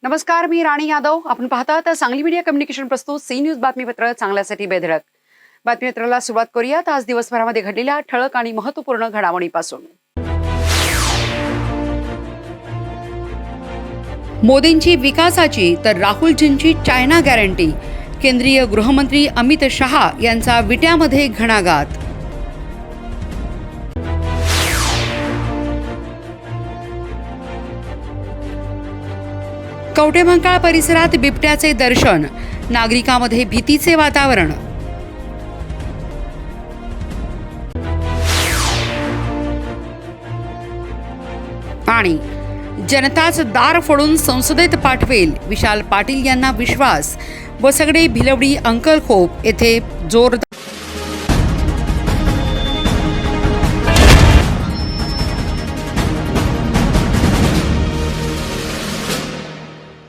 नमस्कार, मी राणी यादव. आपण पाहता तर सांगली मीडिया कम्युनिकेशन प्रस्तुत सी न्यूज बातमीपत्र चांगल्यासाठी बेधडक. बातमीपत्राला सुरुवात करूयात आज दिवसभरामध्ये घडलेल्या ठळक आणि महत्त्वपूर्ण घडामोडीपासून. मोदींची विकासाची तर राहुलजींची चायना गॅरंटी. केंद्रीय गृहमंत्री अमित शहा यांचा विट्यामध्ये घणाघात. कवठेमहांकाळ परिसरात बिबट्याचे दर्शन, नागरिकांमध्ये भीतीचे वातावरण. आणि जनताच दार फोडून संसदेत पाठवेल, विशाल पाटील यांना विश्वास. वसगडे भिलवडी अंकलखोप येथे जोरदार